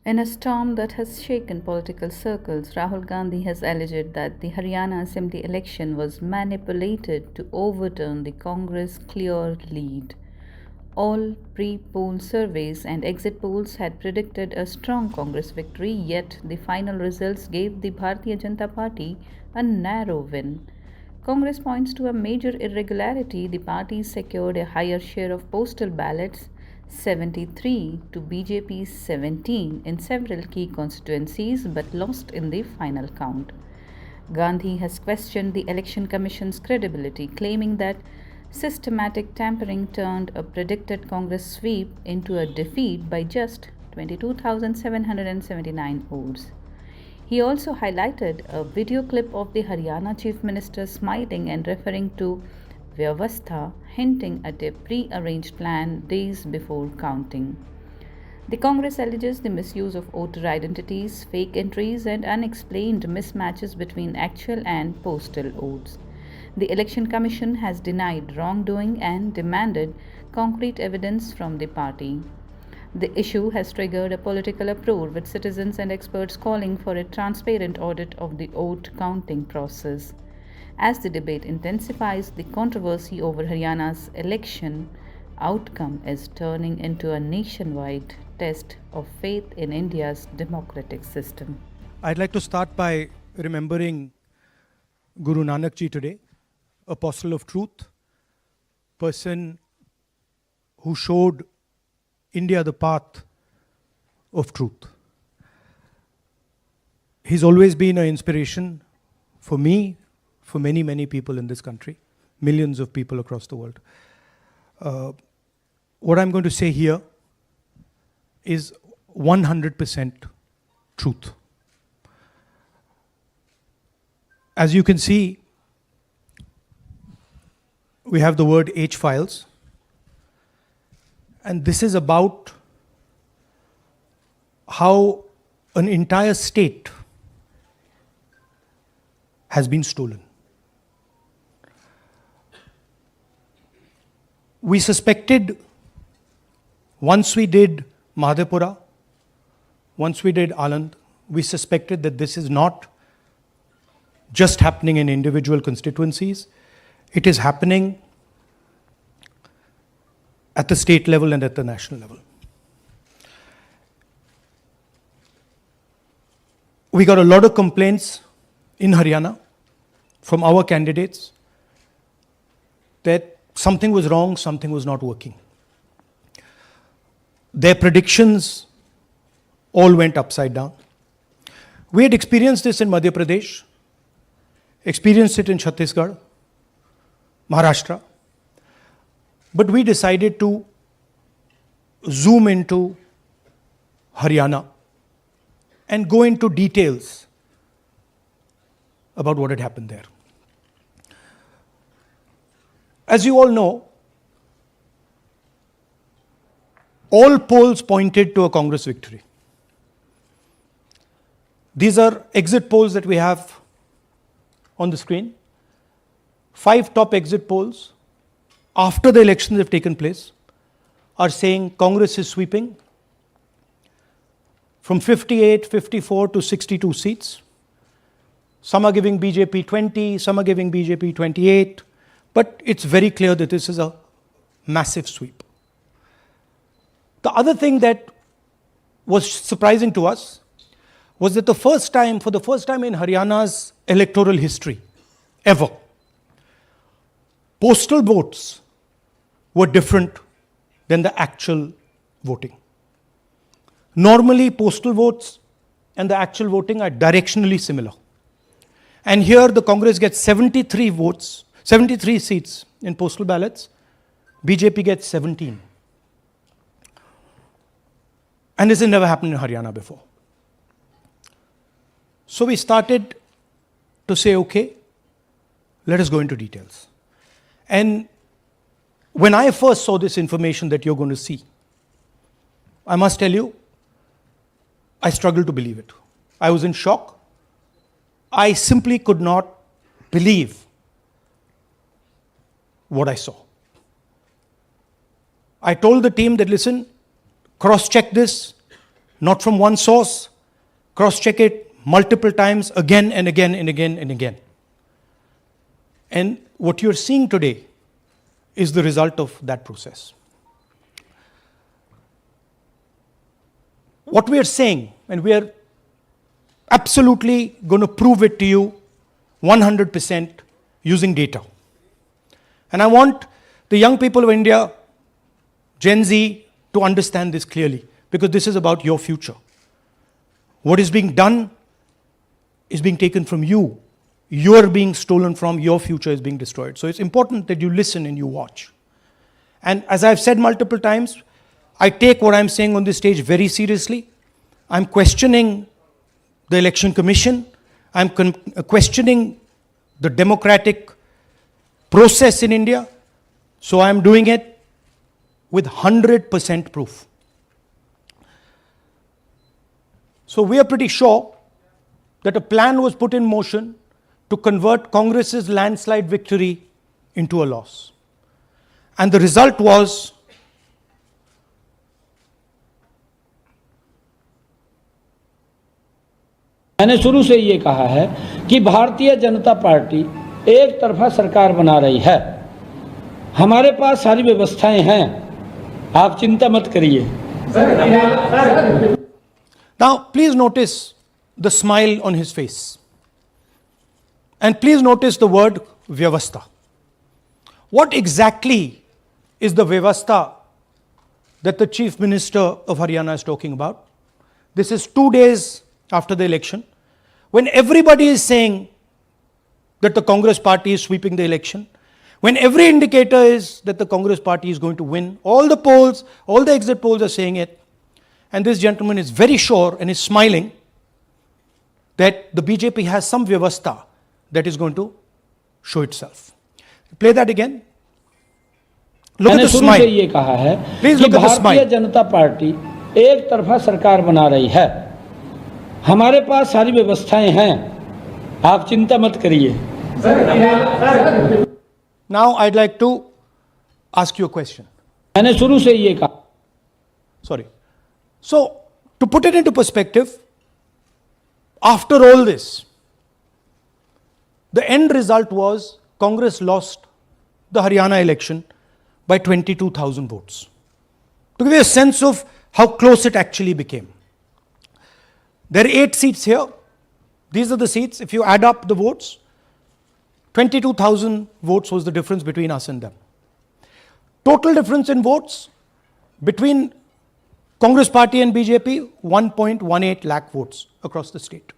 In a storm that has shaken political circles, Rahul Gandhi has alleged that the Haryana Assembly election was manipulated to overturn the Congress' clear lead. All pre poll surveys and exit polls had predicted a strong Congress victory, yet the final results gave the Bharatiya Janata Party a narrow win. Congress points to a major irregularity. The party secured a higher share of postal ballots, 73 to BJP's 17, in several key constituencies but lost in the final count. Gandhi has questioned the Election Commission's credibility, claiming that systematic tampering turned a predicted Congress sweep into a defeat by just 22,779 votes. He also highlighted a video clip of the Haryana Chief Minister smiling and referring to Vyavastha, hinting at a pre-arranged plan days before counting. The Congress alleges the misuse of voter identities, fake entries, and unexplained mismatches between actual and postal votes. The Election Commission has denied wrongdoing and demanded concrete evidence from the party. The issue has triggered a political uproar, with citizens and experts calling for a transparent audit of the vote counting process. As the debate intensifies, the controversy over Haryana's election outcome is turning into a nationwide test of faith in India's democratic system. I'd like to start by remembering Guru Nanak Ji today, apostle of truth, person who showed India the path of truth. He's always been an inspiration for me, for many, many people in this country, millions of people across the world. What I'm going to say here is 100% truth. As you can see, we have the word H files, and this is about how an entire state has been stolen. We suspected, once we did Madhepura, once we did Aland, we suspected that this is not just happening in individual constituencies, it is happening at the state level and at the national level. We got a lot of complaints in Haryana from our candidates that something was wrong, something was not working. Their predictions all went upside down. We had experienced this in Madhya Pradesh, experienced it in Chhattisgarh, Maharashtra, but we decided to zoom into Haryana and go into details about what had happened there. As you all know, all polls pointed to a Congress victory. These are exit polls that we have on the screen. 5 top exit polls after the elections have taken place are saying Congress is sweeping from 58, 54 to 62 seats. Some are giving BJP 20, some are giving BJP 28, but it's very clear that this is a massive sweep. The other thing that was surprising to us was that for the first time in Haryana's electoral history, ever, postal votes were different than the actual voting. Normally, postal votes and the actual voting are directionally similar. And here the Congress gets 73 votes, 73 seats in postal ballots, BJP gets 17. And this has never happened in Haryana before. So we started to say, okay, let us go into details. And when I first saw this information that you're going to see, I must tell you, I struggled to believe it. I was in shock. I simply could not believe what I saw. I told the team that, listen, cross-check this, not from one source, cross-check it multiple times, again and again and again and again. And what you're seeing today is the result of that process. What we are saying, and we are absolutely going to prove it to you 100% using data. And I want the young people of India, Gen Z, to understand this clearly, because this is about your future. What is being done is being taken from you. You're being stolen from, your future is being destroyed. So it's important that you listen and you watch. And as I've said multiple times, I take what I'm saying on this stage very seriously. I'm questioning the Election Commission. I'm questioning the democratic process in India. So I'm doing it with 100% proof. So we are pretty sure that a plan was put in motion to convert Congress's landslide victory into a loss. And the result was मैंने शुरू से ये कहा है कि Bharatiya Janata party एक तरफा सरकार बना रही है। हमारे पास सारी व्यवस्थाएं हैं, आप चिंता मत करिए। Now, please notice the smile on his face. And please notice the word vyavastha. What exactly is the vyavastha that the Chief Minister of Haryana is talking about? This is 2 days after the election, when everybody is saying that the Congress party is sweeping the election, when every indicator is that the Congress party is going to win, all the polls, all the exit polls are saying it, and this gentleman is very sure and is smiling that the BJP has some vyavastha that is going to show itself. Play that again. Look at the smile. मैंने शुरू से ये कहा है कि Bharatiya Janata party एक तरफा सरकार बना रही है। हमारे पास सारी व्यवस्थाएं हैं, आप चिंता मत करिए। Now I'd like to ask you a question. मैंने शुरू से ये कहा। Sorry. So, to put it into perspective, after all this, the end result was Congress lost the Haryana election by 22,000 votes. To give you a sense of how close it actually became. There are 8 seats here. These are the seats. If you add up the votes, 22,000 votes was the difference between us and them. Total difference in votes between Congress party and BJP, 1.18 lakh votes across the state.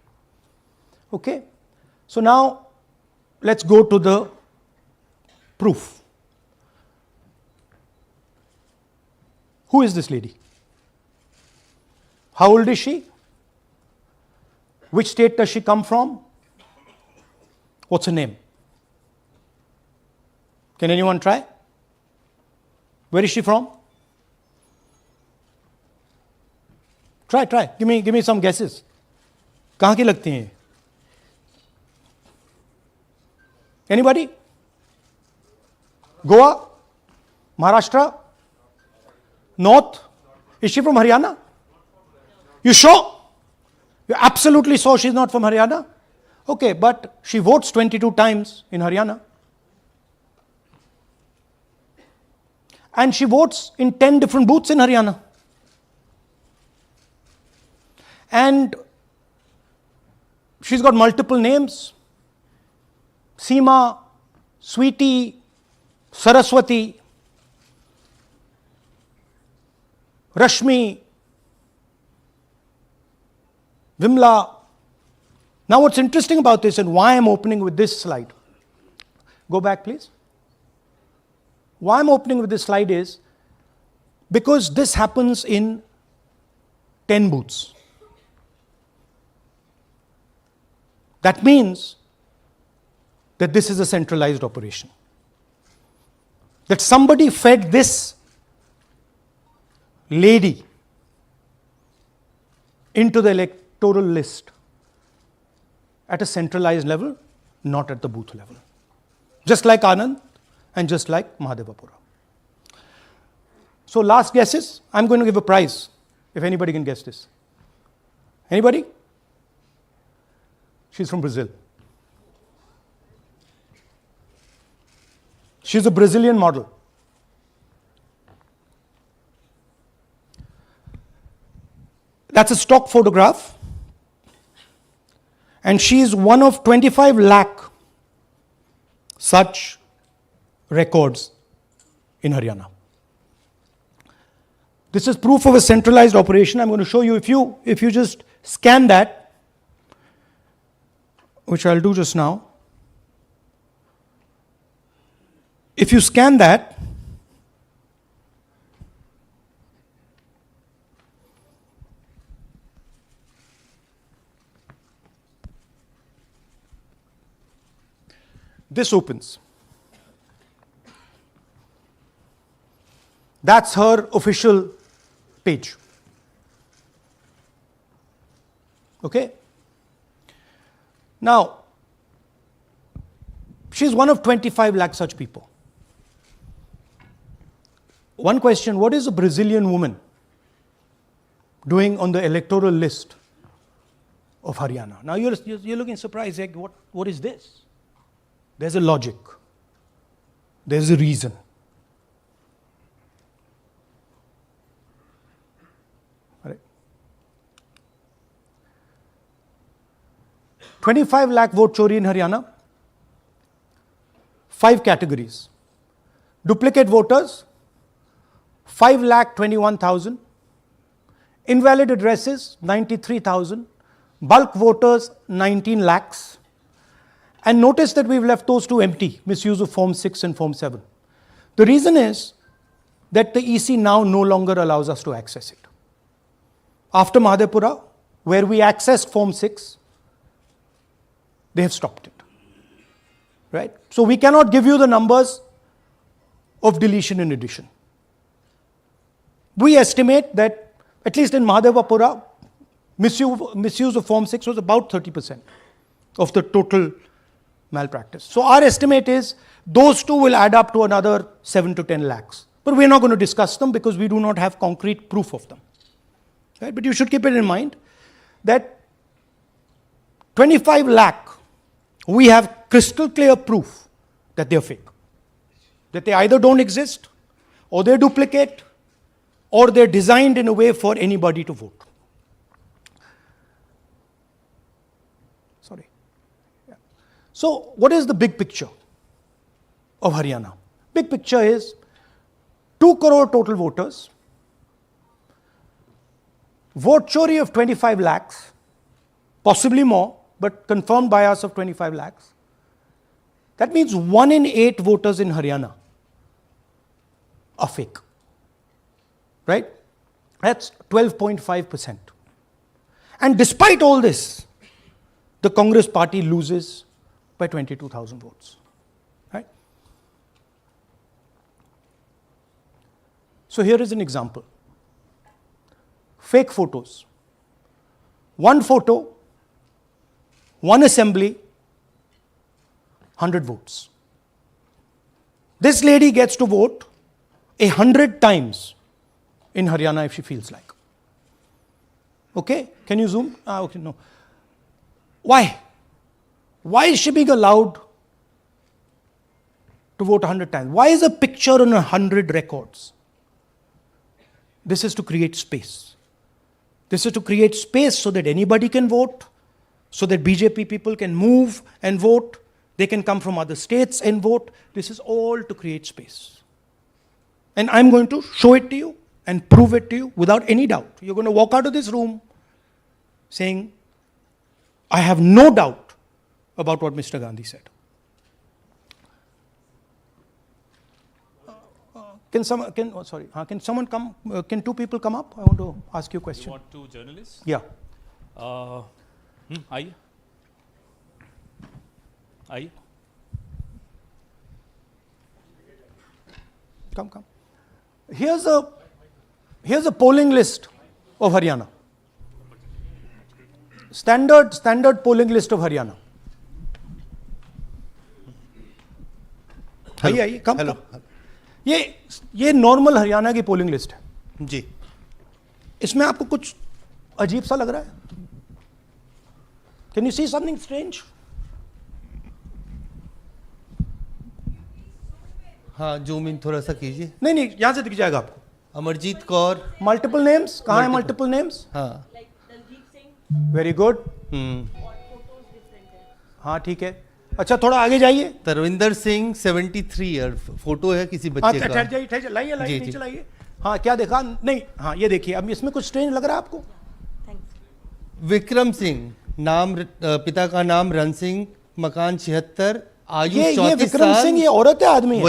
Okay? So now, let's go to the proof. Who is this lady? How old is she? Which state does she come from? What's her name? Can anyone try? Where is she from? Try. Give me some guesses. कहाँ की लगती हैं? Anybody? Goa? Maharashtra? North? Is she from Haryana? You sure? You're absolutely sure she's not from Haryana? Okay, but she votes 22 times in Haryana. And she votes in 10 different booths in Haryana. And she's got multiple names. Seema, Sweetie, Saraswati, Rashmi, Vimla. Now what's interesting about this and why I'm opening with this slide. Go back please. Why I'm opening with this slide is because this happens in 10 booths. That means that this is a centralized operation. That somebody fed this lady into the electoral list at a centralized level, not at the booth level. Just like Anand and just like Mahadevapura. So last guesses, I'm going to give a prize if anybody can guess this. Anybody? She's from Brazil. She's a Brazilian model. That's a stock photograph. And she is one of 25 lakh such records in Haryana. This is proof of a centralized operation. I'm going to show you, if you just scan that, which I'll do just now. If you scan that, this opens. That's her official page. Okay? Now, she's one of 25 lakh such people. One question, what is a Brazilian woman doing on the electoral list of Haryana? Now you're looking surprised, like, what is this? There's a logic. There's a reason. All right. 25 lakh vote chori in Haryana. 5 categories. Duplicate voters, 5,21,000. Invalid addresses, 93,000. Bulk voters, 19 lakhs. And notice that we've left those two empty, misuse of Form 6 and Form 7. The reason is that the EC now no longer allows us to access it. After Mahadevpura, where we accessed Form 6, they have stopped it. Right? So we cannot give you the numbers of deletion and addition. We estimate that, at least in Mahadevpura, misuse of Form 6 was about 30% of the total malpractice. So our estimate is those two will add up to another 7 to 10 lakhs. But we're not going to discuss them because we do not have concrete proof of them. Right? But you should keep it in mind that 25 lakh, we have crystal clear proof that they're fake. That they either don't exist, or they're duplicate, or they're designed in a way for anybody to vote. Sorry. Yeah. So what is the big picture of Haryana? Big picture is 2 crore total voters, vote chori of 25 lakhs, possibly more, but confirmed by us of 25 lakhs. That means 1 in 8 voters in Haryana are fake. Right? That's 12.5%. And despite all this, the Congress party loses by 22,000 votes. Right? So here is an example. Fake photos. 1 photo, 1 assembly, 100 votes. This lady gets to vote 100 times in Haryana if she feels like. Okay? Can you zoom? Okay, no. Why? Why is she being allowed to vote 100 times? Why is a picture on 100 records? This is to create space. This is to create space so that anybody can vote, so that BJP people can move and vote. They can come from other states and vote. This is all to create space. And I'm going to show it to you and prove it to you without any doubt. You're going to walk out of this room saying, I have no doubt about what Mr. Gandhi said. Can someone come? Can 2 people come up? I want to ask you a question. You want 2 journalists? Yeah. आइए आइए Come. Here's a polling list of Haryana. Standard polling list of Haryana. आइए कम ये normal Haryana की polling list है जी। इसमें आपको कुछ अजीब सा लग रहा है? Can you see something strange? हाँ, जूम इन थोड़ा सा कीजिए। नहीं, यहां से दिख जाएगा आपको। अमरजीत कौर, मल्टीपल नेम्स, कहाँ है मल्टीपल नेम्स? हाँ, वेरी गुड। हाँ ठीक है। अच्छा थोड़ा आगे जाइए। तरविंदर सिंह 73 ईयर, फोटो है किसी बच्चे का। ठहर जाइए, लाइए जी, नीचे जी। लाइए। हाँ क्या देखा? नहीं, हाँ ये देखिए, अब इसमें कुछ स्ट्रेंज लग रहा है आपको? विक्रम सिंह, नाम पिता का नाम रण सिंह, मकान 76, आयु ये 34 विक्रम साल। सिंह ये औरत है आदमी है?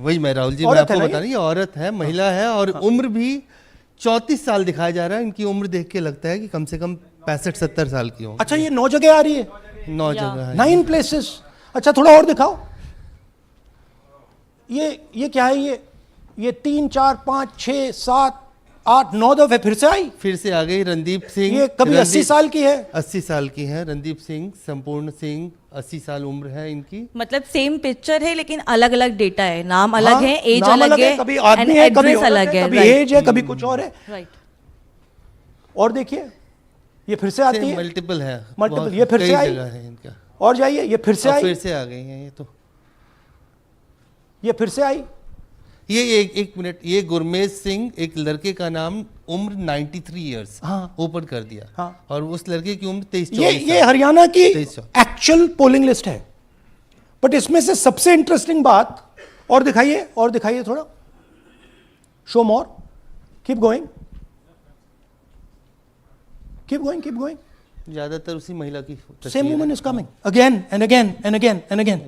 वही मैं राहुल जी, मैं औरत है आपको ना बता ये? रही, ये औरत है, महिला है, और उम्र भी 34 साल दिखाया जा रहा है। इनकी उम्र देख के लगता है कि कम से कम 65-70 साल की हो। अच्छा ये 9 जगह आ रही है? 9 जगह है। 9 प्लेसेस। अच्छा थोड़ा और दिखाओ। ये क्या है? ये 3 4 5 6 7 8 9 दफे फिर से आई। फिर से आ गई। रणदीप सिंह, ये कभी 80 साल की है? 80 साल की है। रणदीप सिंह, संपूर्ण सिंह, 80 साल उम्र है इनकी। मतलब सेम पिक्चर है लेकिन अलग अलग डेटा है, नाम अलग हाँ, है, एज नाम अलग है, कभी आदमी है, कभी औरत अलग है, है, कभी right, एज है, कभी कुछ और है। राइट। और देखिए ये फिर से आती है। मल्टीपल है, मल्टीपल, बहुत- ये फिर कई से आई। जगह है इनका। और जाइए, ये फिर से और आई। फिर से आ गई हैं ये तो। ये फिर से आई। ये एक मिनट, ये गुरमेज सिंह, एक लड़के का नाम, उम्र 93 इयर्स, हाँ। ऊपर कर दिया। हाँ। और उस लड़के की उम्र 23 ये हरियाणा की 23 एक्चुअल पोलिंग लिस्ट है। बट इसमें से सबसे इंटरेस्टिंग बात, और दिखाइए थोड़ा, शो मोर, कीप गोइंग, ज्यादातर उसी महिला की same woman is coming again and again and again and again,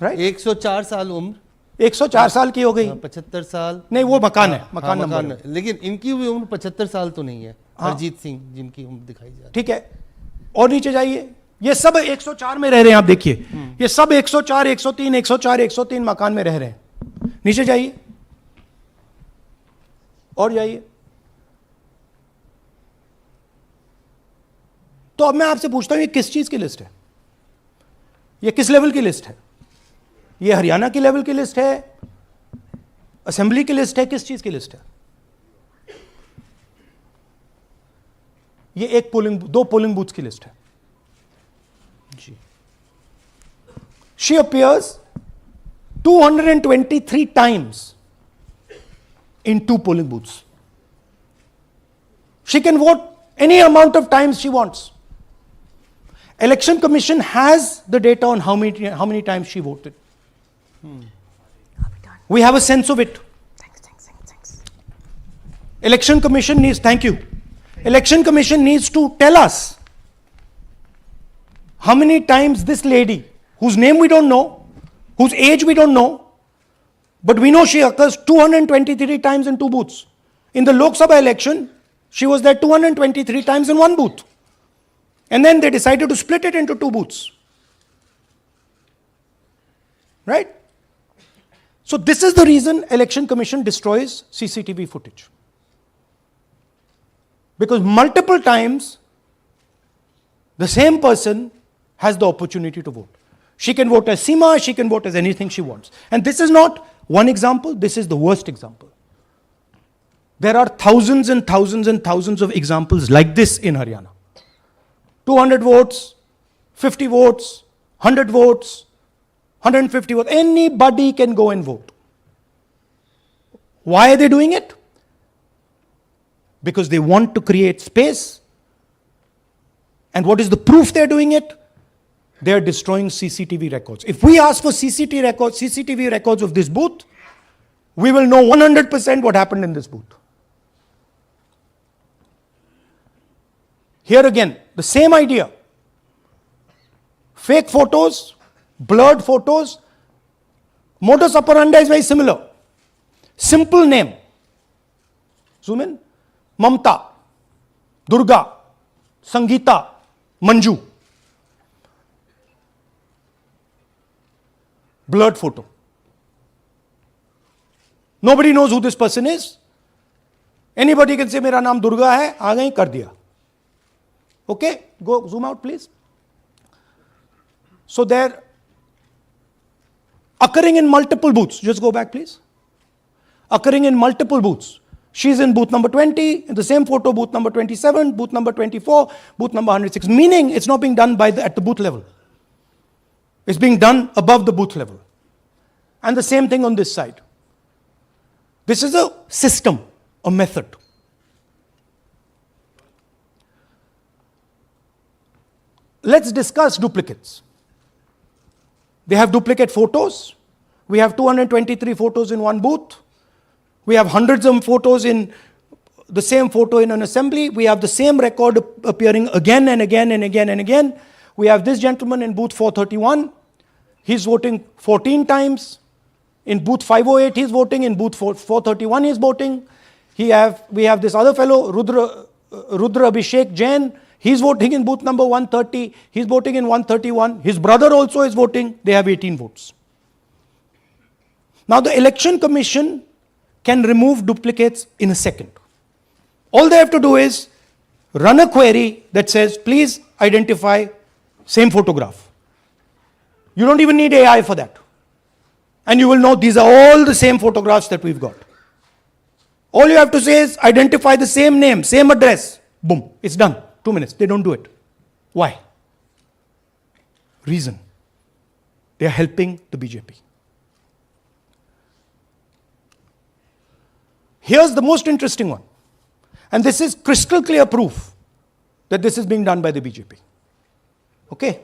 right? 104 साल उम्र, 104 साल की हो गई। 75 साल। नहीं वो मकान है, हाँ, मकान नंबर है। लेकिन इनकी भी उम्र 75 साल तो नहीं है। हाँ। हरजीत सिंह जिनकी उम्र दिखाई जा रही ठीक है। और नीचे जाइए, ये सब 104 में रह रहे हैं। आप देखिए ये सब 104 103 104 103 मकान में रह रहे हैं। नीचे जाइए और जाइए। तो अब मैं आपसे पूछता हूं ये किस चीज की लिस्ट है? ये किस लेवल की लिस्ट है? ये हरियाणा की लेवल की लिस्ट है, असेंबली की लिस्ट है, किस चीज की लिस्ट है? ये दो पोलिंग बूथ्स की लिस्ट है जी। She appears 223 times in 2 polling booths. She can vote any amount of times she wants. Election Commission has the data on how many times she voted. We have a sense of it. Election Commission needs, thank you. Election Commission needs to tell us how many times this lady, whose name we don't know, whose age we don't know, but we know she occurs 223 times in 2 booths. In the Lok Sabha election, she was there 223 times in 1 booth. And then they decided to split it into 2 booths. Right? So this is the reason Election Commission destroys CCTV footage. Because multiple times the same person has the opportunity to vote. She can vote as Seema, she can vote as anything she wants. And this is not one example, this is the worst example. There are thousands and thousands and thousands of examples like this in Haryana. 200 votes, 50 votes, 100 votes, 150 votes. Anybody can go and vote. Why are they doing it? Because they want to create space. And what is the proof they're doing it? They are destroying CCTV records. If we ask for CCTV records of this booth, we will know 100% what happened in this booth. Here again, the same idea. Fake photos, blurred photos. Modus operandi is very similar. Simple name. Zoom in. Mamta, Durga, Sangeeta, Manju. Blurred photo. Nobody knows who this person is. Anybody can say, मेरा नाम दुर्गा है, आ गई, कर दिया. Okay, go zoom out please. So they're occurring in multiple booths. Just go back please. Occurring in multiple booths. She's in booth number 20, in the same photo, booth number 27, booth number 24, booth number 106. Meaning, it's not being done at the booth level. It's being done above the booth level. And the same thing on this side. This is a system, a method. Let's discuss duplicates. They have duplicate photos. We have 223 photos in one booth. We have hundreds of photos in the same photo in an assembly. We have the same record appearing again and again and again and again. We have this gentleman in booth 431. He's voting 14 times. In booth 508, he's voting. In booth 431, he's voting. We have this other fellow, Rudra Abhishek Jain. He's voting in booth number 130. He's voting in 131. His brother also is voting. They have 18 votes. Now, the Election Commission can remove duplicates in a second. All they have to do is run a query that says, please identify same photograph. You don't even need AI for that. And you will know these are all the same photographs that we've got. All you have to say is identify the same name, same address. Boom, it's done. 2 minutes. They don't do it. Why? Reason. They are helping the BJP. Here's the most interesting one. And this is crystal clear proof that this is being done by the BJP. Okay?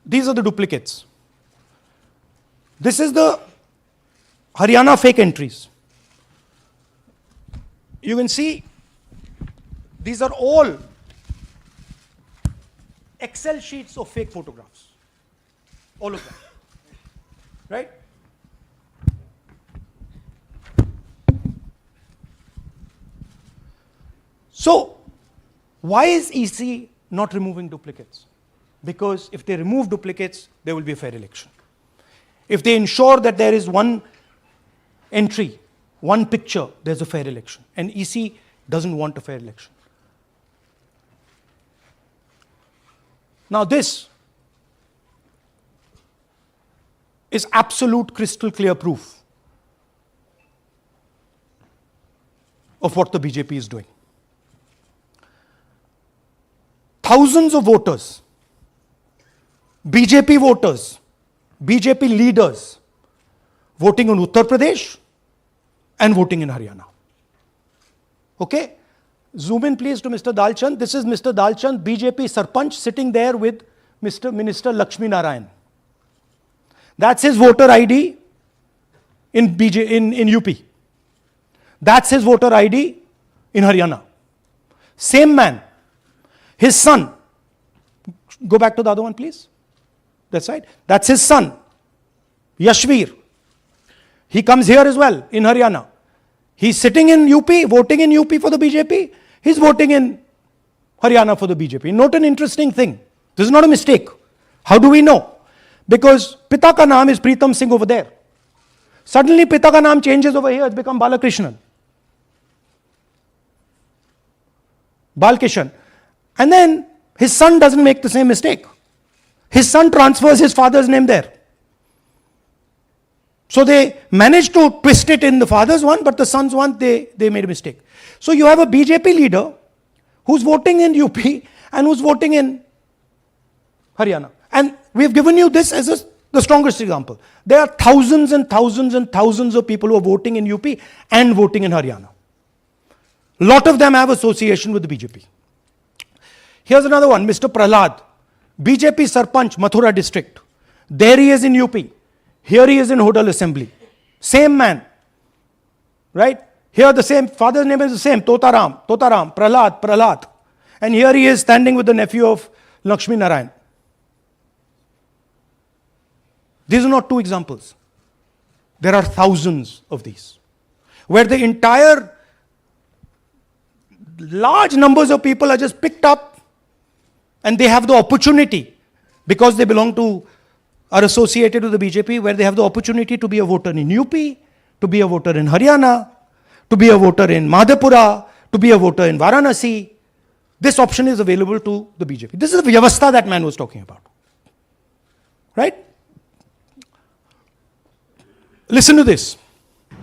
These are the duplicates. This is the Haryana fake entries. You can see these are all Excel sheets of fake photographs. All of them. Right? So, why is EC not removing duplicates? Because if they remove duplicates, there will be a fair election. If they ensure that there is one entry, one picture, there's a fair election. And EC doesn't want a fair election. Now this is absolute crystal clear proof of what the BJP is doing. Thousands of voters, BJP voters, BJP leaders voting in Uttar Pradesh and voting in Haryana. Okay? Zoom in please to Mr. Dalchand. This is Mr. Dalchand, BJP Sarpanch, sitting there with Mr. Minister Lakshmi Narayan. That's his voter ID in UP. That's his voter ID in Haryana. Same man. His son, go back to the other one, please. That's right. That's his son, Yashveer. He comes here as well in Haryana. He's sitting in UP, voting in UP for the BJP. He's voting in Haryana for the BJP. Note an interesting thing. This is not a mistake. How do we know? Because Pita ka naam is Pritam Singh over there. Suddenly Pita ka naam changes over here. It's become Balakrishnan. Balkishan. And then his son doesn't make the same mistake. His son transfers his father's name there. So they managed to twist it in the father's one, but the son's one, they made a mistake. So you have a BJP leader who's voting in UP and who's voting in Haryana. And we've given you this as the strongest example. There are thousands and thousands and thousands of people who are voting in UP and voting in Haryana. A lot of them have association with the BJP. Here's another one, Mr. Prahlad, BJP Sarpanch, Mathura district. There he is in UP. Here he is in Hodal Assembly. Same man. Right? Here the same, father's name is the same, Totaram, Prahlad. And here he is standing with the nephew of Lakshmi Narayan. These are not two examples. There are thousands of these. Where the entire large numbers of people are just picked up and they have the opportunity, because they belong to, are associated with the BJP, where they have the opportunity to be a voter in UP, to be a voter in Haryana, to be a voter in Madhepura, to be a voter in Varanasi. This option is available to the BJP. This is the vyavastha that man was talking about. Right? Listen to this.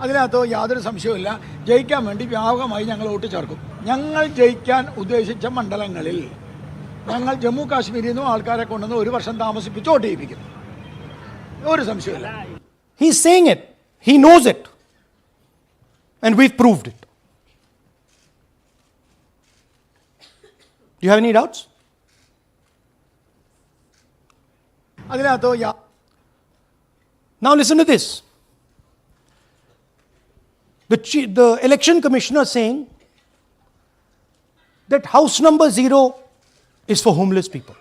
അതിനകത്ത് യാതൊരു സംശയവുമില്ല. ജയിക്കാൻ വേണ്ടി വ്യാപകമായി ഞങ്ങൾ vote ചേർക്കും. ഞങ്ങൾ ജയിക്കാൻ ഉദ്ദേശിച്ച മണ്ഡലങ്ങളിൽ ഞങ്ങൾ ജമ്മു കാശ്മീരിൽ നിന്നും ആൾക്കാരെ കൊണ്ടുവന്ന് ഒരു വർഷം താമസിപ്പിച്ച് വോട്ട് ചെയ്യിപ്പിക്കും. ഒരു സംശയമില്ല. He's saying it. He knows it. And we've proved it. Do you have any doubts? അതിനകത്ത് Now listen to this. The election commissioner saying that house number 0 is for homeless people.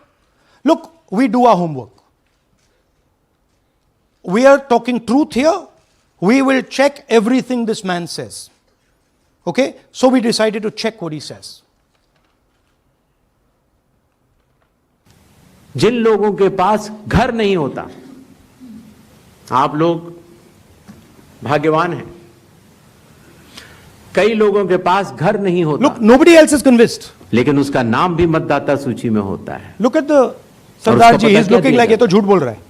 Look, we do our homework. We are talking truth here. We will check everything this man says. Okay? So we decided to check what he says. जिन लोगों के पास घर नहीं होता, आप लोग भाग्यवान हैं. कई लोगों के पास घर नहीं होता. Look, nobody else is convinced. लेकिन उसका नाम भी मतदाता सूची में होता है. Look at the Sardar ji. He's looking like ये तो झूठ बोल रहा है.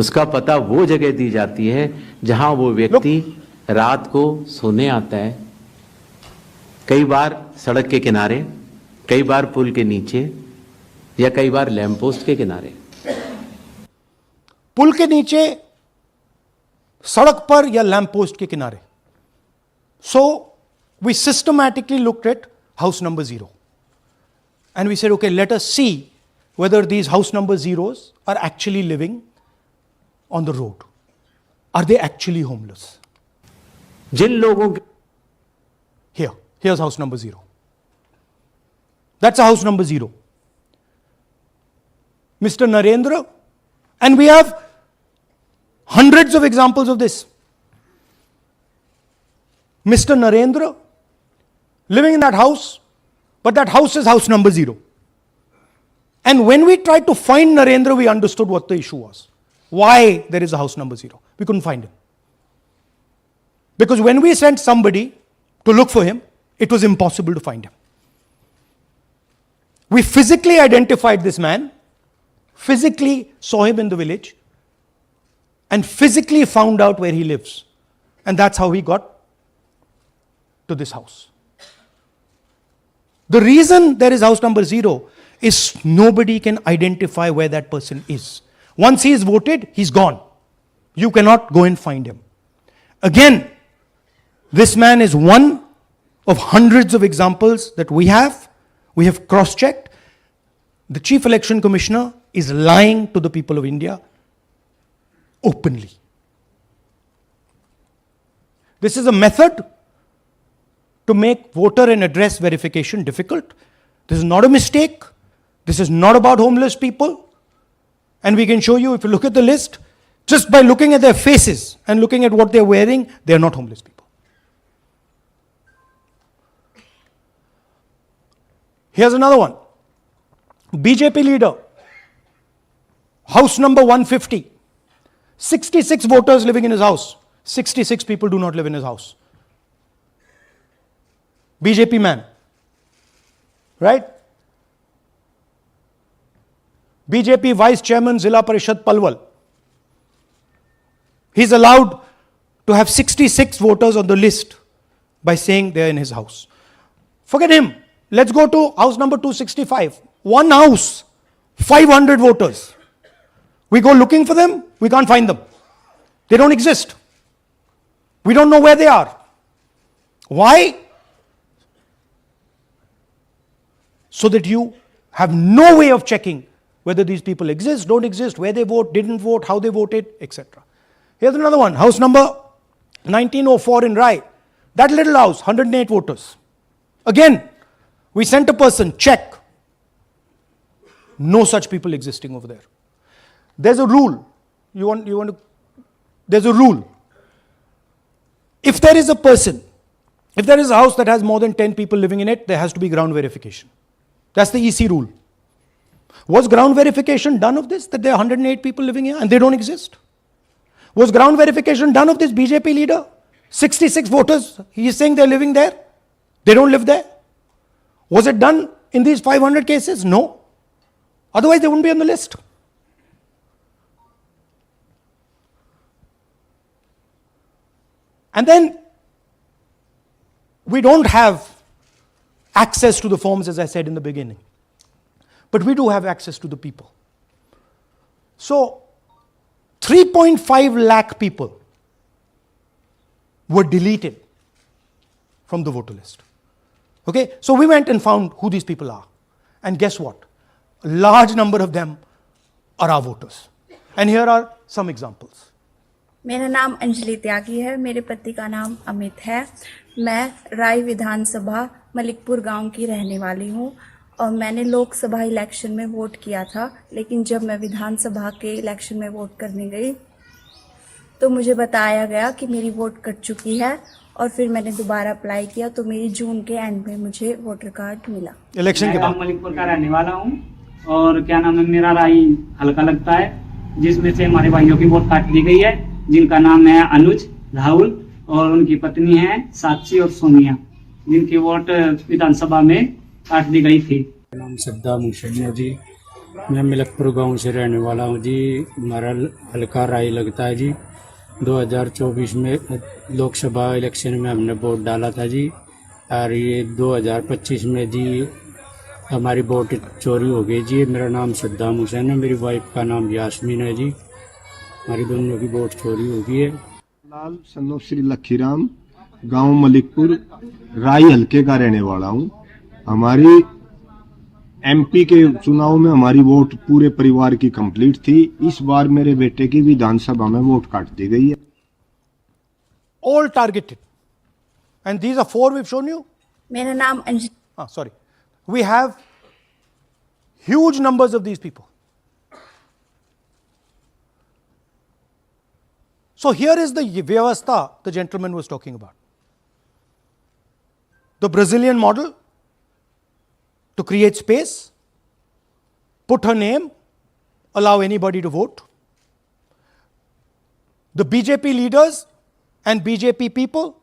उसका पता वो जगह दी जाती है जहां वो व्यक्ति रात को सोने आता है. कई बार सड़क के किनारे, कई बार पुल के नीचे, या कई बार लैंप पोस्ट के किनारे. पुल के नीचे, सड़क पर या लैंप पोस्ट के किनारे. So we systematically looked at house number 0. And we said, okay, let us see whether these house number 0s are actually living on the road. Are they actually homeless? जिन लोगों Here's house number 0. That's a house number 0. Mr. Narendra, and we have hundreds of examples of this. Mr. Narendra living in that house, but that house is house number 0. And when we tried to find Narendra, we understood what the issue was. Why there is a house number 0. We couldn't find him. Because when we sent somebody to look for him, it was impossible to find him. We physically identified this man, physically saw him in the village, and physically found out where he lives. And that's how we got to this house. The reason there is house number 0 is nobody can identify where that person is. Once he is voted, he's gone. You cannot go and find him. Again, this man is one of hundreds of examples that we have. We have cross-checked. The Chief Election Commissioner is lying to the people of India openly. This is a method to make voter and address verification difficult. This is not a mistake. This is not about homeless people. And we can show you, if you look at the list, just by looking at their faces and looking at what they're wearing, they're not homeless people. Here's another one. BJP leader, house number 150. 66 voters living in his house. 66 people do not live in his house. BJP man. Right? BJP Vice Chairman Zilla Parishad Palwal. He's allowed to have 66 voters on the list by saying they're in his house. Forget him. Let's go to house number 265. One house, 500 voters. We go looking for them, we can't find them. They don't exist. We don't know where they are. Why? So that you have no way of checking whether these people exist, don't exist, where they vote, didn't vote, how they voted, etc. Here's another one, house number 1904 in Rai. That little house, 108 voters. Again, we sent a person, check. No such people existing over there. There's a rule. There's a rule. If there is a person, if there is a house that has more than 10 people living in it, there has to be ground verification. That's the EC rule. Was ground verification done of this, that there are 108 people living here and they don't exist? Was ground verification done of this BJP leader? 66 voters, he is saying they're living there. They don't live there. Was it done in these 500 cases? No. Otherwise they wouldn't be on the list. And then we don't have access to the forms, as I said in the beginning, but we do have access to the people. So 3.5 lakh people were deleted from the voter list. Okay, so we went and found who these people are. And guess what? A large number of them are our voters. And here are some examples. मेरा नाम अंजलि त्यागी है, मेरे पति का नाम अमित है। मैं राय विधानसभा मलिकपुर गांव की रहने वाली हूं और मैंने लोकसभा इलेक्शन में वोट किया था, लेकिन जब मैं विधानसभा के इलेक्शन में वोट करने गई तो मुझे बताया गया कि मेरी वोट कट चुकी है और फिर मैंने दोबारा अप्लाई किया तो मेरी जून के एंड में मुझे वोटर कार्ड मिला। इलेक्शन के बाद मलिकपुर का रहने वाला हूँ और क्या नाम है, मेरा राय हल्का लगता है, जिसमें से हमारे भाइयों की वोट काट दी गई है, जिनका नाम है अनुज, राहुल और उनकी पत्नी है साक्षी और सोनिया, जिनकी वोट विधानसभा में काट दी गई थी। नाम सद्दाम हुसैन है जी, मैं मलिकपुर गांव से रहने वाला हूं जी। हमारा हल्का राय लगता है जी। 2024 में लोकसभा इलेक्शन में हमने वोट डाला था जी, और ये 2025 में जी हमारी वोट चोरी हो गई जी। मेरा नाम सद्दाम हुसैन है, मेरी वाइफ का नाम यास्मीन है जी। हमारी दोनों की वोट चोरी हो गई है। लाल सन्नो श्री लखीराम, गांव मलिकपुर, राय हल्के का रहने वाला हूं। हमारी एमपी के चुनाव में हमारी वोट पूरे परिवार की कंप्लीट थी। इस बार मेरे बेटे की विधानसभा में वोट काट दी गई है। All targeted. And these are 4 we've shown you. मेरा नाम Anjali. Sorry. We have huge numbers of these people. So here is the vyavastha the gentleman was talking about. The Brazilian model to create space, put her name, allow anybody to vote. The BJP leaders and BJP people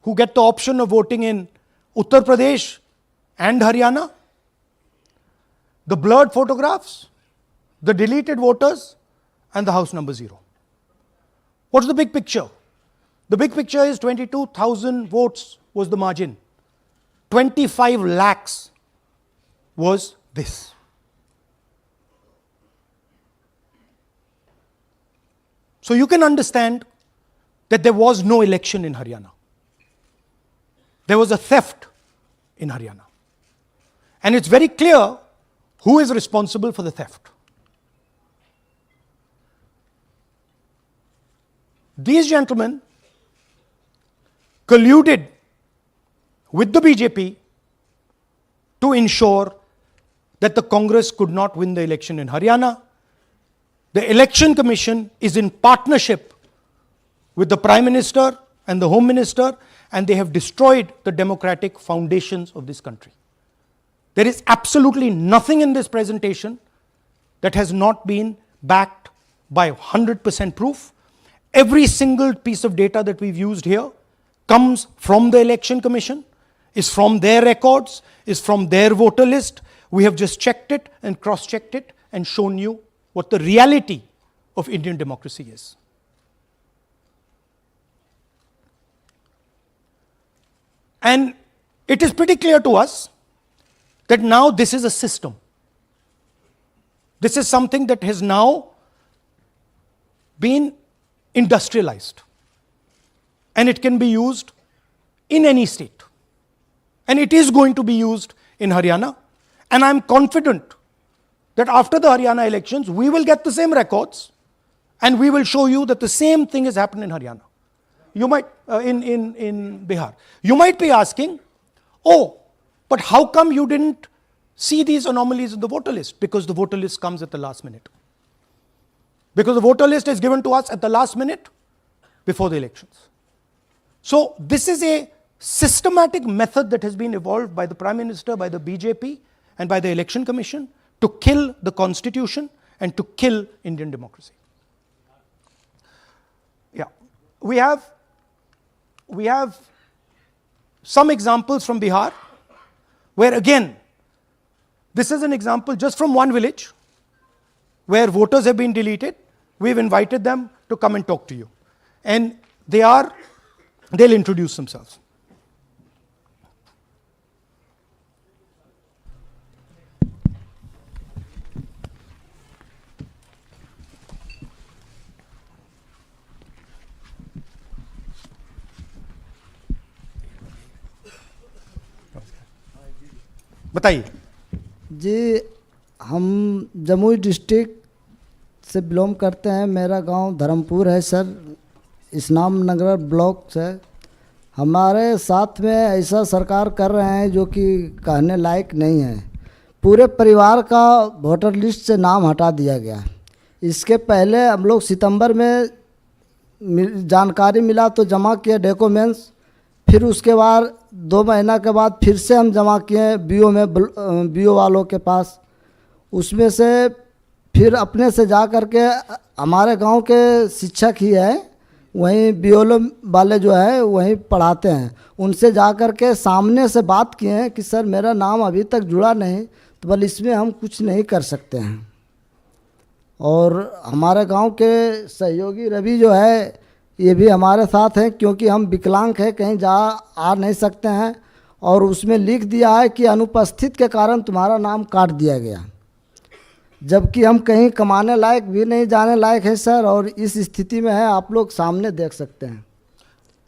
who get the option of voting in Uttar Pradesh and Haryana. The blurred photographs, the deleted voters, and the house number 0. What's the big picture? The big picture is 22,000 votes was the margin. 25 lakhs was this. So you can understand that there was no election in Haryana. There was a theft in Haryana. And it's very clear who is responsible for the theft. These gentlemen colluded with the BJP to ensure that the Congress could not win the election in Haryana. The Election Commission is in partnership with the Prime Minister and the Home Minister, and they have destroyed the democratic foundations of this country. There is absolutely nothing in this presentation that has not been backed by 100% proof. Every single piece of data that we've used here comes from the Election Commission, is from their records, is from their voter list. We have just checked it and cross-checked it and shown you what the reality of Indian democracy is. And it is pretty clear to us that now this is a system. This is something that has now been industrialized. And it can be used in any state. And it is going to be used in Haryana. And I'm confident that after the Haryana elections, we will get the same records and we will show you that the same thing has happened in Haryana. You might, in Bihar. You might be asking, oh, but how come you didn't see these anomalies in the voter list? Because the voter list comes at the last minute. Because the voter list is given to us at the last minute before the elections. So this is a systematic method that has been evolved by the Prime Minister, by the BJP, and by the Election Commission to kill the Constitution and to kill Indian democracy. Yeah, we have some examples from Bihar, where again, this is an example just from one village, where voters have been deleted. We've invited them to come and talk to you. And they are They'll introduce themselves. बताइए जी। हम Jamui district से belong करते हैं। मेरा गांव धर्मपुर है sir, इस्लाम नगर block से। हमारे साथ में ऐसा सरकार कर रहे हैं जो कि कहने लायक नहीं है। पूरे परिवार का वोटर लिस्ट से नाम हटा दिया गया। इसके पहले हम लोग सितंबर में जानकारी मिला तो जमा किए डॉक्यूमेंट्स, फिर उसके बाद 2 महीना के बाद फिर से हम जमा किए बीओ में, बीओ वालों के पास। उसमें से फिर अपने से जा कर के हमारे गांव के शिक्षक ही है, वहीं बीओ वाले जो है वहीं पढ़ाते हैं, उनसे जा कर के सामने से बात किए हैं कि सर मेरा नाम अभी तक जुड़ा नहीं, तो बोले इसमें हम कुछ नहीं कर सकते हैं। और हमारे गांव के सहयोगी रवि जो है ये भी हमारे साथ हैं, क्योंकि हम विकलांग हैं, कहीं जा आ नहीं सकते हैं। और उसमें लिख दिया है कि अनुपस्थित के कारण तुम्हारा नाम काट दिया गया, जबकि हम कहीं कमाने लायक भी नहीं, जाने लायक है सर। और इस स्थिति में है, आप लोग सामने देख सकते हैं।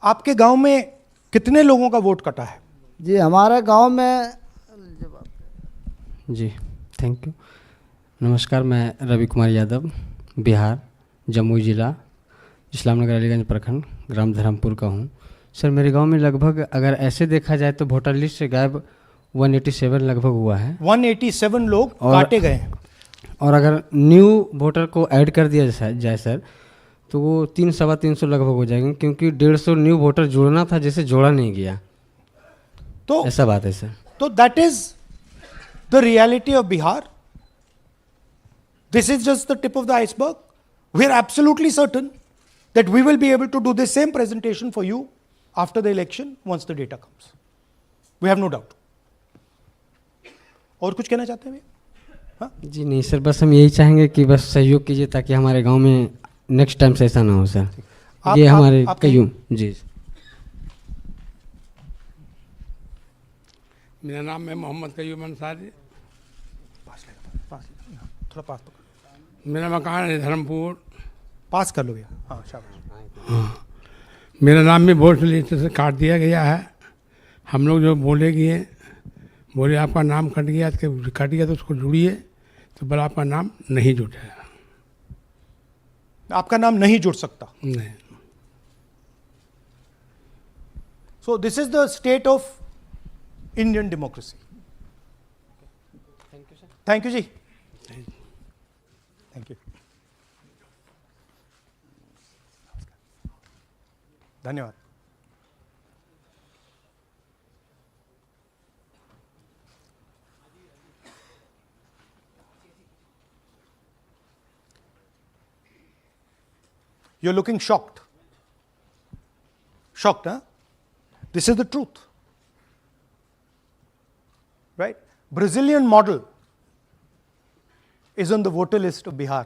आपके गांव में कितने लोगों का वोट कटा है? जी हमारे गांव में जी थैंक यू। नमस्कार, मैं रवि कुमार यादव, बिहार, जमुई जिला, इस्लामनगर अलीगंज प्रखंड, ग्राम धर्मपुर का हूँ। सर मेरे गांव में लगभग अगर ऐसे देखा जाए तो वोटर लिस्ट से गायब 187 लगभग हुआ है। 187 लोग काटे गए हैं। और अगर न्यू वोटर को ऐड कर दिया जाए सर तो वो 300-325 लगभग हो जाएंगे, क्योंकि 150 न्यू वोटर जोड़ना था जिसे जोड़ा नहीं गया। तो ऐसा बात है सर। तो that is the reality of Bihar. This is just the tip of the iceberg. We are absolutely certain that we will be able to do the same presentation for you after the election once the data comes. We have no doubt. और कुछ कहना चाहते हैं भैया? हाँ? जी नहीं sir, बस हम यही चाहेंगे कि बस सहयोग कीजिए ताकि हमारे गांव में नेक्स्ट टाइम से ऐसा ना हो सर। ये हमारे कईयों जी। मेरा नाम है मोहम्मद कयूम अंसारी। थोड़ा पास मेरा मकान है धर्मपुर। पास कर लो भैया। हाँ शाबाश। हाँ, मेरा नाम भी वोट लिस्ट से काट दिया गया है। हम लोग जो बोले आपका नाम कट गया तो उसको जुड़िए, तो बोला आपका नाम नहीं जुटा है। आपका नाम नहीं जुड़ सकता। नहीं। So this is the state of Indian democracy. Thank you, sir. Thank you, ji. Thank you. धन्यवाद। You're looking shocked. Shocked, huh? This is the truth. Right? Brazilian model is on the voter list of Bihar.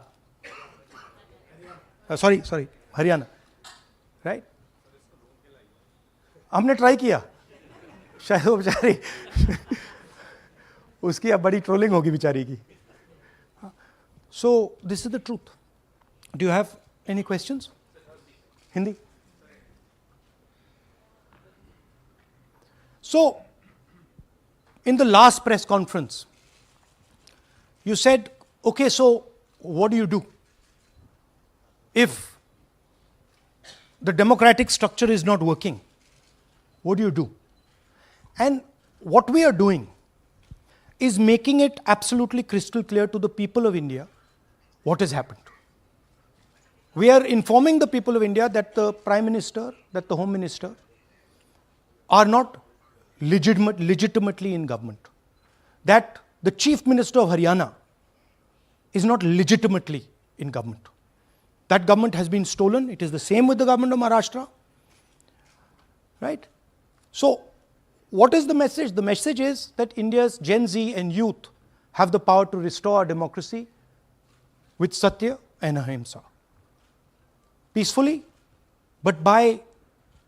Sorry, Haryana. Right? हमने try किया, शायद वो बेचारी उसकी अब बड़ी trolling होगी बेचारी की। So this is the truth. Do you have any questions? Hindi? So in the last press conference you said, okay, so what do you do if the democratic structure is not working? What do you do? And what we are doing is making it absolutely crystal clear to the people of India what has happened. We are informing the people of India that the Prime Minister, that the Home Minister are not legitimately in government. That the Chief Minister of Haryana is not legitimately in government. That government has been stolen. It is the same with the government of Maharashtra. Right? So, what is the message? The message is that India's Gen Z and youth have the power to restore our democracy with Satya and Ahimsa. Peacefully, but by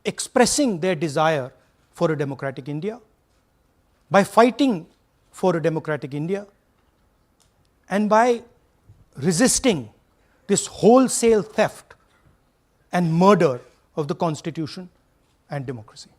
expressing their desire for a democratic India, by fighting for a democratic India, and by resisting this wholesale theft and murder of the Constitution and democracy.